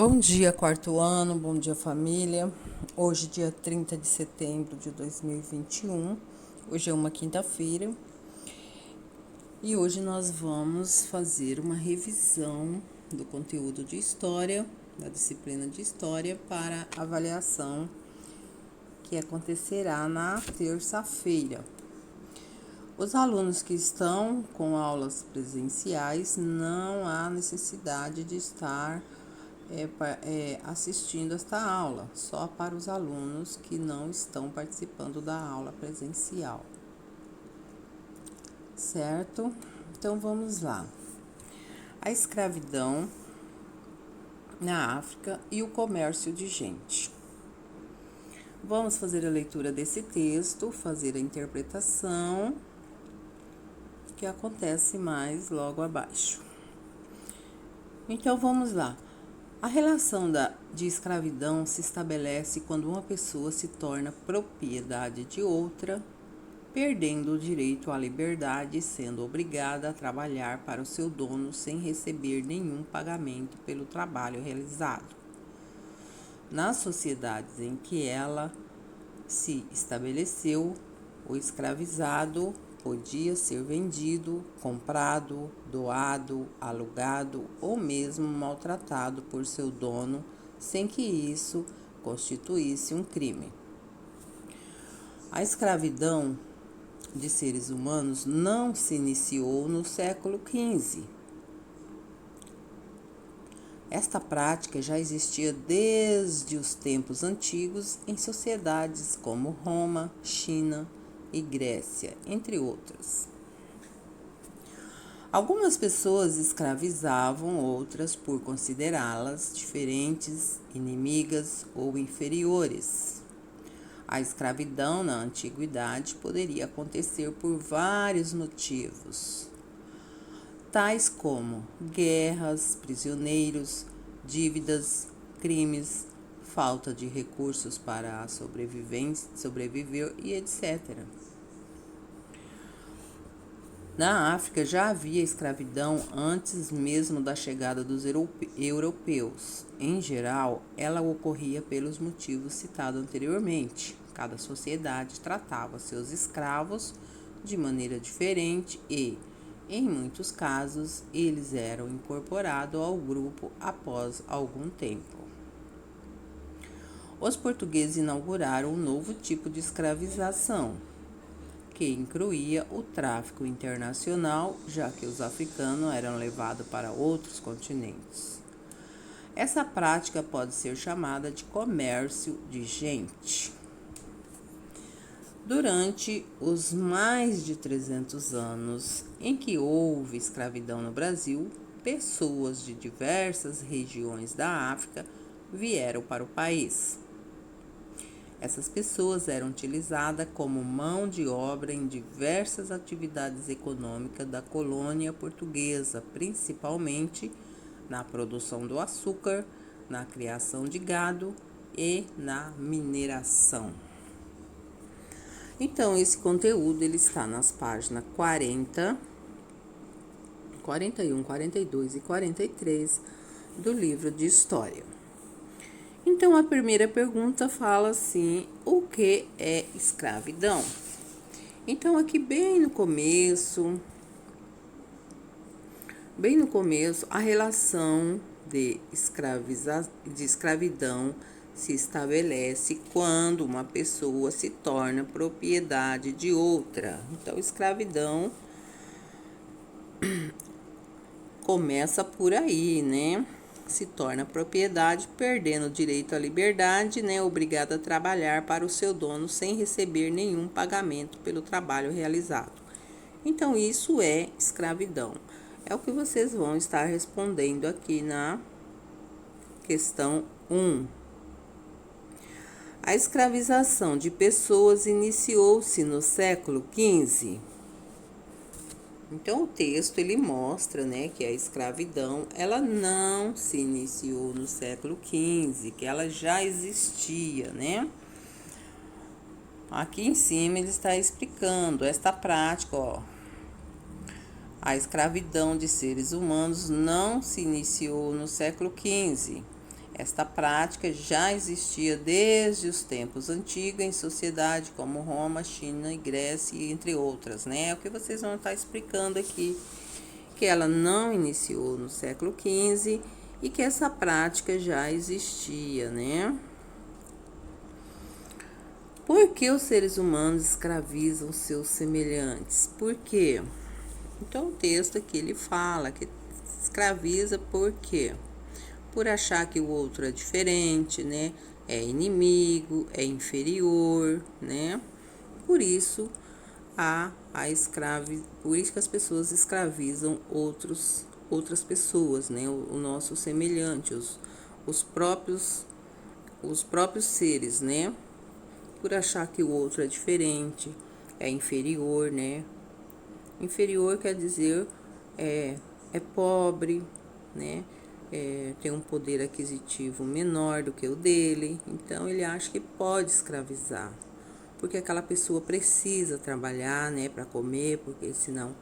Bom dia, quarto ano, bom dia, família. Hoje, dia 30 de setembro de 2021, hoje é uma quinta-feira e hoje nós vamos fazer uma revisão do conteúdo de história, da disciplina de história, para avaliação que acontecerá na terça-feira. Os alunos que estão com aulas presenciais não há necessidade de estar assistindo esta aula, só para os alunos que não estão participando da aula presencial, certo? Então vamos lá. A escravidão na África e o comércio de gente. Vamos fazer a leitura desse texto, fazer a interpretação, que acontece mais logo abaixo. Então vamos lá. A relação de escravidão se estabelece quando uma pessoa se torna propriedade de outra, perdendo o direito à liberdade e sendo obrigada a trabalhar para o seu dono sem receber nenhum pagamento pelo trabalho realizado. Nas sociedades em que ela se estabeleceu, o escravizado podia ser vendido, comprado, doado, alugado ou mesmo maltratado por seu dono, sem que isso constituísse um crime. A escravidão de seres humanos não se iniciou no século XV. Esta prática já existia desde os tempos antigos em sociedades como Roma, China e Grécia, entre outras. Algumas pessoas escravizavam outras por considerá-las diferentes, inimigas ou inferiores. A escravidão na antiguidade poderia acontecer por vários motivos, tais como guerras, prisioneiros, dívidas, crimes, falta de recursos para sobreviver e etc. Na África já havia escravidão antes mesmo da chegada dos europeus. Em geral, ela ocorria pelos motivos citados anteriormente. Cada sociedade tratava seus escravos de maneira diferente e, em muitos casos, eles eram incorporados ao grupo após algum tempo. Os portugueses inauguraram um novo tipo de escravização, que incluía o tráfico internacional, já que os africanos eram levados para outros continentes. Essa prática pode ser chamada de comércio de gente. Durante os mais de 300 anos em que houve escravidão no Brasil, pessoas de diversas regiões da África vieram para o país. Essas pessoas eram utilizadas como mão de obra em diversas atividades econômicas da colônia portuguesa, principalmente na produção do açúcar, na criação de gado e na mineração. Então, esse conteúdo ele está nas páginas 40, 41, 42 e 43 do livro de História. Então, a primeira pergunta fala assim: o que é escravidão? Então, aqui bem no começo, a relação de escravidão se estabelece quando uma pessoa se torna propriedade de outra. Então, escravidão começa por aí, né? Se torna propriedade, perdendo o direito à liberdade, né? Obrigada a trabalhar para o seu dono sem receber nenhum pagamento pelo trabalho realizado. Então, isso é escravidão. É o que vocês vão estar respondendo aqui na questão 1. A escravização de pessoas iniciou-se no século XV. Então, o texto ele mostra, né, que a escravidão ela não se iniciou no século XV, que ela já existia, né? Aqui em cima ele está explicando esta prática, ó. A escravidão de seres humanos não se iniciou no século XV. Esta prática já existia desde os tempos antigos em sociedades como Roma, China e Grécia, entre outras, né? É o que vocês vão estar explicando aqui, que ela não iniciou no século XV e que essa prática já existia, né? Por que os seres humanos escravizam seus semelhantes? Por quê? Então, o texto aqui ele fala que escraviza por quê? Por achar que o outro é diferente, né? É inimigo, é inferior, né? Por isso por isso que as pessoas escravizam outras pessoas, né? O nosso semelhante, os próprios seres, né? Por achar que o outro é diferente, é inferior, né? Inferior quer dizer é pobre, né? Tem um poder aquisitivo menor do que o dele, então ele acha que pode escravizar, porque aquela pessoa precisa trabalhar, né, para comer, porque senão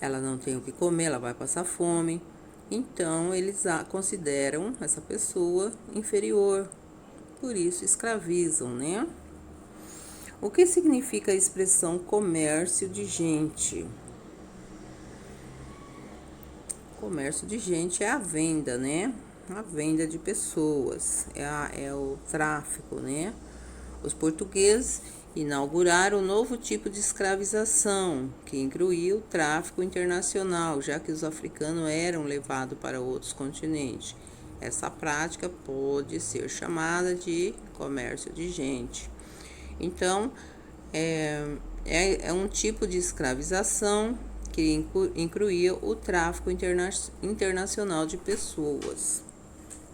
ela não tem o que comer, ela vai passar fome. Então eles consideram essa pessoa inferior, por isso escravizam, né? O que significa a expressão comércio de gente? Comércio de gente é a venda, né? A venda de pessoas, é o tráfico, né? Os portugueses inauguraram um novo tipo de escravização, que incluía o tráfico internacional, já que os africanos eram levados para outros continentes. Essa prática pode ser chamada de comércio de gente. Então, é um tipo de escravização que incluía o tráfico internacional de pessoas.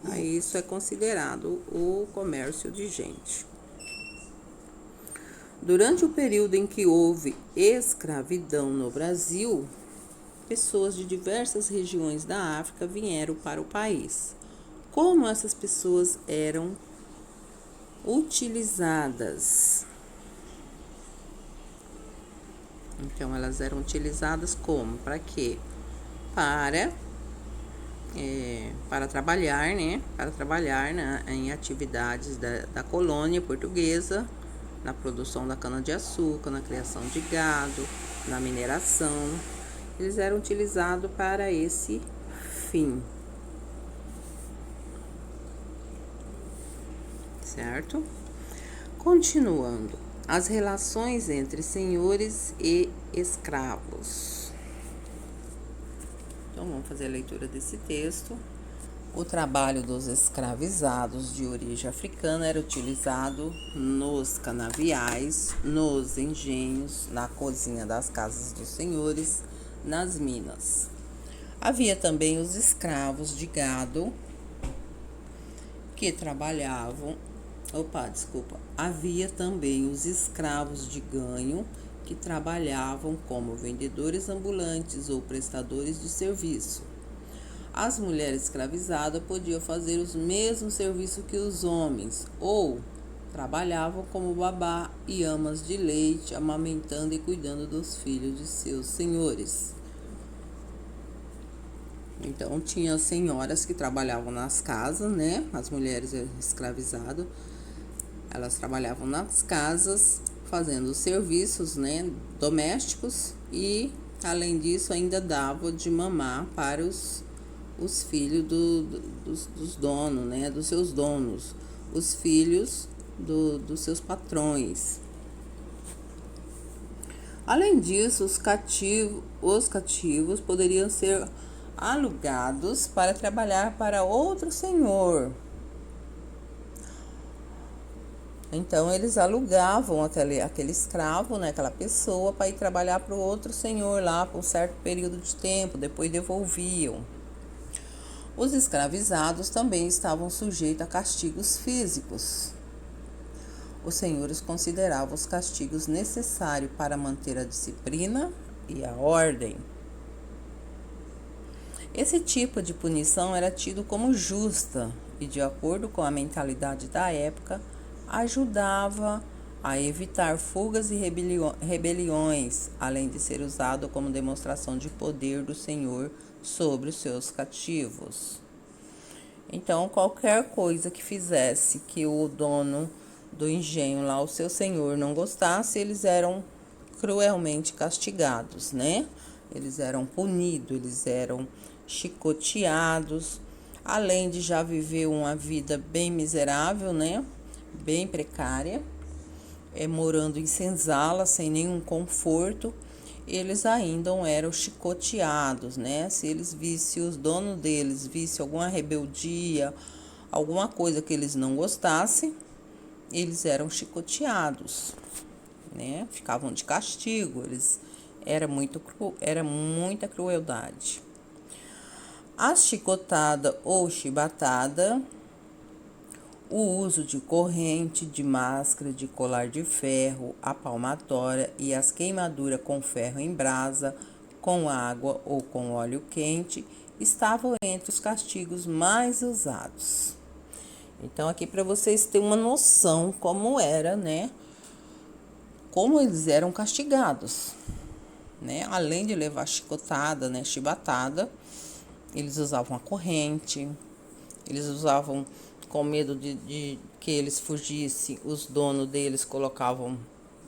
Aí isso é considerado o comércio de gente. Durante o período em que houve escravidão no Brasil, pessoas de diversas regiões da África vieram para o país. Como essas pessoas eram utilizadas? Então, elas eram utilizadas como? Para quê? Para trabalhar, né? Para trabalhar em atividades da colônia portuguesa, na produção da cana-de-açúcar, na criação de gado, na mineração. Eles eram utilizados para esse fim. Certo? Continuando. As relações entre senhores e escravos. Então, vamos fazer a leitura desse texto. O trabalho dos escravizados de origem africana era utilizado nos canaviais, nos engenhos, na cozinha das casas dos senhores, nas minas. Havia também os escravos de gado que trabalhavam. Havia também os escravos de ganho que trabalhavam como vendedores ambulantes ou prestadores de serviço. As mulheres escravizadas podiam fazer os mesmos serviços que os homens, ou trabalhavam como babá e amas de leite, amamentando e cuidando dos filhos de seus senhores. Então, tinha senhoras que trabalhavam nas casas, né? As mulheres escravizadas, elas trabalhavam nas casas, fazendo os serviços, né, domésticos, e, além disso, ainda davam de mamar para os filhos dos donos, né, dos seus donos, os filhos dos seus patrões. Além disso, os cativos poderiam ser alugados para trabalhar para outro senhor. Então, eles alugavam aquele escravo, né, aquela pessoa, para ir trabalhar para o outro senhor lá por um certo período de tempo, depois devolviam. Os escravizados também estavam sujeitos a castigos físicos. Os senhores consideravam os castigos necessários para manter a disciplina e a ordem. Esse tipo de punição era tido como justa e, de acordo com a mentalidade da época, ajudava a evitar fugas e rebeliões, além de ser usado como demonstração de poder do senhor sobre os seus cativos. Então, qualquer coisa que fizesse que o dono do engenho lá, o seu senhor, não gostasse, eles eram cruelmente castigados, né? Eles eram punidos, eles eram chicoteados, além de já viver uma vida bem miserável, né? Bem precária, morando em senzala, sem nenhum conforto, eles ainda eram chicoteados, né? Se eles vissem, os donos deles vissem alguma rebeldia, alguma coisa que eles não gostassem, eles eram chicoteados, né? Ficavam de castigo, era muita crueldade. A chicotada ou chibatada, o uso de corrente, de máscara, de colar de ferro, a palmatória e as queimaduras com ferro em brasa, com água ou com óleo quente, estavam entre os castigos mais usados. Então, aqui para vocês terem uma noção como era, né? Como eles eram castigados, né? Além de levar chicotada, né? Chibatada, eles usavam a corrente, eles usavam, com medo de que eles fugissem, os donos deles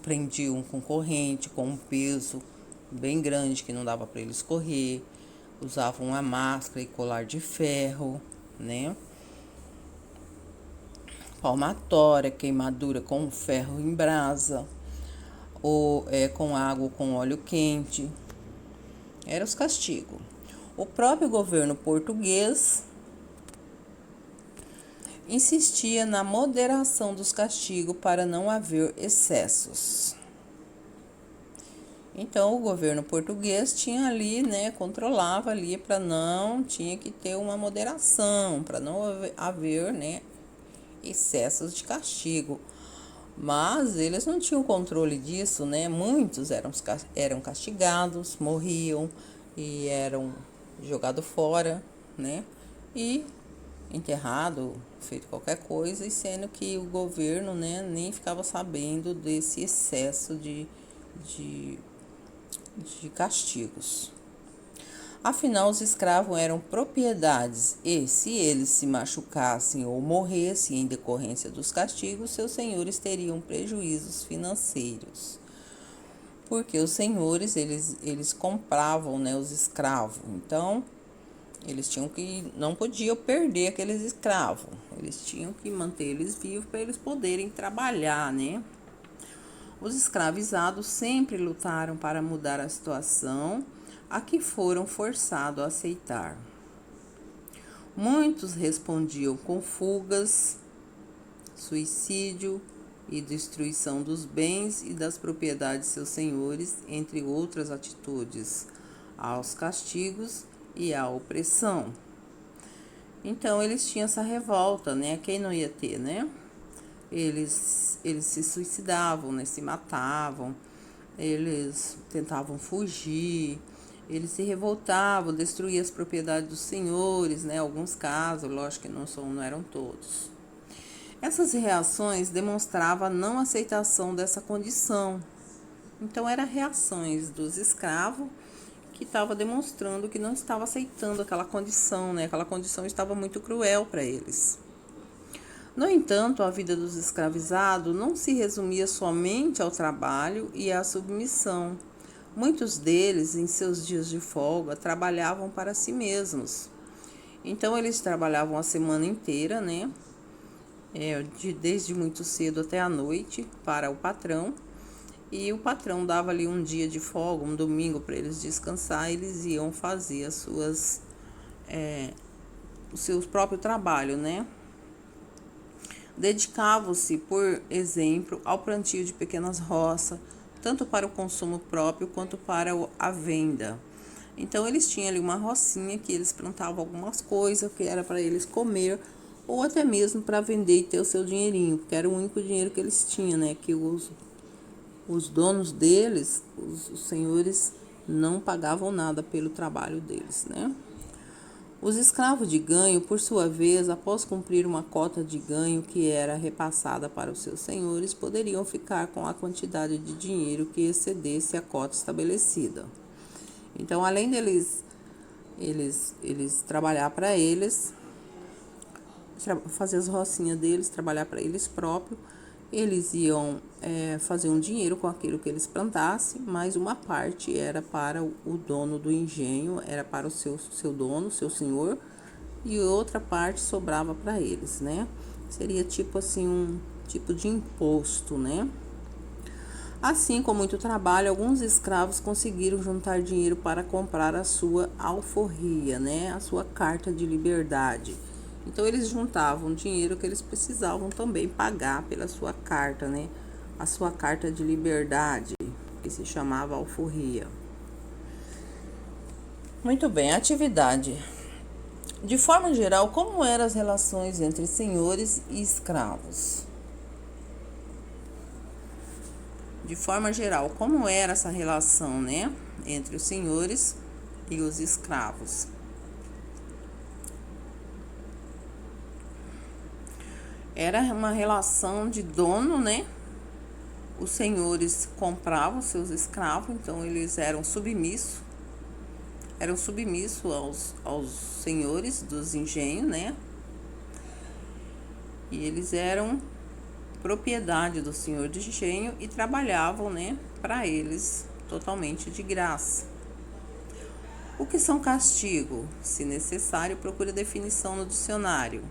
prendiam com corrente, com um peso bem grande que não dava para eles correr, usavam a máscara e colar de ferro, né? Palmatória, queimadura com ferro em brasa, ou com água ou com óleo quente. Eram os castigos. O próprio governo português insistia na moderação dos castigos para não haver excessos. Então, o governo português tinha ali, né, controlava ali tinha que ter uma moderação, para não haver, né, excessos de castigo. Mas eles não tinham controle disso, né? Muitos eram castigados, morriam e eram jogados fora, né? E enterrado, feito qualquer coisa, e sendo que o governo, né, nem ficava sabendo desse excesso de castigos. Afinal, os escravos eram propriedades e, se eles se machucassem ou morressem em decorrência dos castigos, seus senhores teriam prejuízos financeiros. Porque os senhores, eles compravam, né, os escravos. Então, não podiam perder aqueles escravos. Eles tinham que manter eles vivos para eles poderem trabalhar, né? Os escravizados sempre lutaram para mudar a situação a que foram forçados a aceitar. Muitos respondiam com fugas, suicídio e destruição dos bens e das propriedades de seus senhores, entre outras atitudes, aos castigos e à opressão. Então, eles tinham essa revolta, né? Quem não ia ter, né? Eles se suicidavam, né? Se matavam, eles tentavam fugir, eles se revoltavam, destruíam as propriedades dos senhores, né? Alguns casos, lógico que não eram todos. Essas reações demonstravam a não aceitação dessa condição. Então, eram reações dos escravos que estavam demonstrando que não estava aceitando aquela condição, né? Aquela condição estava muito cruel para eles. No entanto, a vida dos escravizados não se resumia somente ao trabalho e à submissão. Muitos deles, em seus dias de folga, trabalhavam para si mesmos. Então, eles trabalhavam a semana inteira, né? Desde muito cedo até a noite, para o patrão. E o patrão dava ali um dia de folga, um domingo, para eles descansar. Eles iam fazer o seu próprio trabalho, né? Dedicavam-se, por exemplo, ao plantio de pequenas roças, tanto para o consumo próprio quanto para a venda. Então, eles tinham ali uma rocinha que eles plantavam algumas coisas que era para eles comer, ou até mesmo para vender e ter o seu dinheirinho, porque era o único dinheiro que eles tinham, né? Que os donos deles, os senhores, não pagavam nada pelo trabalho deles, né? Os escravos de ganho, por sua vez, após cumprir uma cota de ganho que era repassada para os seus senhores, poderiam ficar com a quantidade de dinheiro que excedesse a cota estabelecida. Então, além deles trabalhar para eles, fazer as rocinhas deles, trabalhar para eles próprios. Eles iam fazer um dinheiro com aquilo que eles plantassem, mas uma parte era para o dono do engenho, era para o seu dono, seu senhor, e outra parte sobrava para eles, né? Seria tipo assim um tipo de imposto, né? Assim, com muito trabalho, alguns escravos conseguiram juntar dinheiro para comprar a sua alforria, né? A sua carta de liberdade. Então eles juntavam dinheiro que eles precisavam também pagar pela sua carta, né? A sua carta de liberdade, que se chamava alforria. Muito bem, atividade. De forma geral, como eram as relações entre senhores e escravos? De forma geral, como era essa relação, né, entre os senhores e os escravos? Era uma relação de dono, né? Os senhores compravam seus escravos, então eles eram submissos aos senhores dos engenhos, né? E eles eram propriedade do senhor de engenho e trabalhavam, né, para eles totalmente de graça. O que são castigo? Se necessário, procure a definição no dicionário.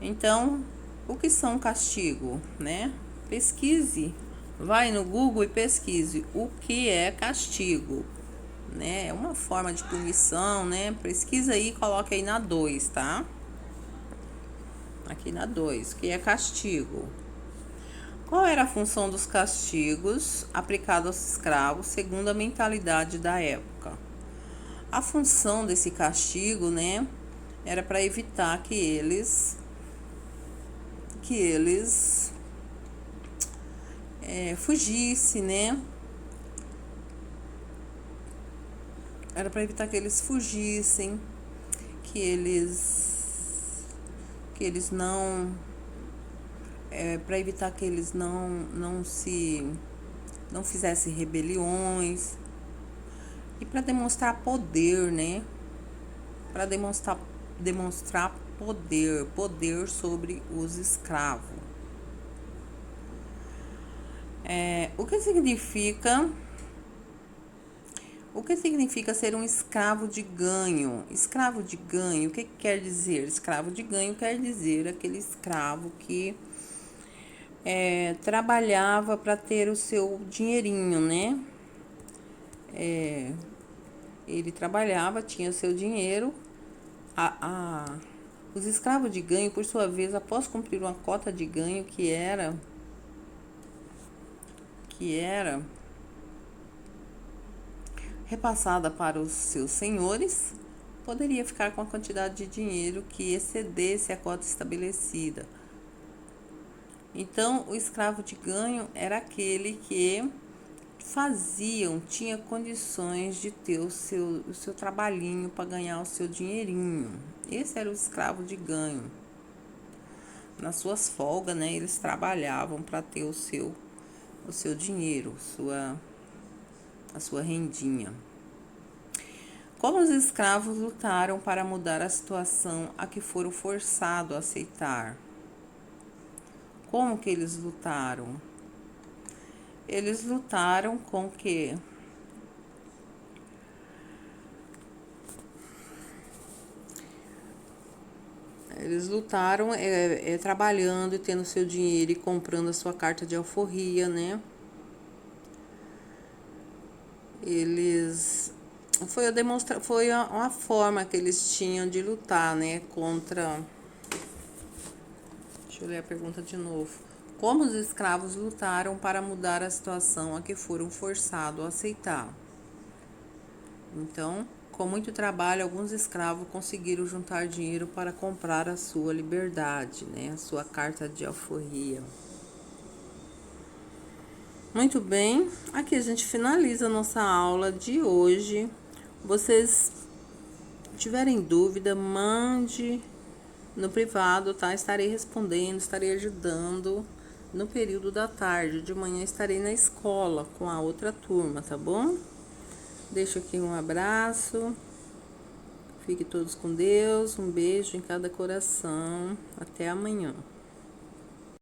Então, o que são castigo, né? Pesquise, vai no Google e pesquise o que é castigo, né? É uma forma de punição, né? Pesquisa aí e coloque aí na 2, tá? Aqui na 2, que é castigo. Qual era a função dos castigos aplicados aos escravos segundo a mentalidade da época? A função desse castigo, né, era para evitar que eles fugissem, né? Era para evitar que eles fugissem, que eles não para evitar que eles não fizessem rebeliões e para demonstrar poder, né? Para demonstrar poder sobre os escravos. O que significa ser um escravo de ganho? Escravo de ganho, o que quer dizer? Escravo de ganho quer dizer aquele escravo que trabalhava para ter o seu dinheirinho, né? Ele trabalhava, tinha o seu dinheiro. Os escravos de ganho, por sua vez, após cumprir uma cota de ganho que era repassada para os seus senhores, poderia ficar com a quantidade de dinheiro que excedesse a cota estabelecida. Então, o escravo de ganho era aquele que tinha condições de ter o seu trabalhinho para ganhar o seu dinheirinho. Esse era o escravo de ganho. Nas suas folgas, né, eles trabalhavam para ter o seu dinheiro, a sua rendinha. Como os escravos lutaram para mudar a situação a que foram forçados a aceitar? Como que eles lutaram? Eles lutaram com o quê? Eles lutaram trabalhando e tendo seu dinheiro e comprando a sua carta de alforria, né? Foi uma forma que eles tinham de lutar, né, contra. Deixa eu ler a pergunta de novo. Como os escravos lutaram para mudar a situação a que foram forçados a aceitar? Então, com muito trabalho, alguns escravos conseguiram juntar dinheiro para comprar a sua liberdade, né, a sua carta de alforria. Muito bem, aqui a gente finaliza a nossa aula de hoje. Vocês tiverem dúvida, mande no privado, tá? Estarei respondendo, estarei ajudando no período da tarde. De manhã estarei na escola com a outra turma, tá bom? Deixo aqui um abraço. Fiquem todos com Deus. Um beijo em cada coração. Até amanhã.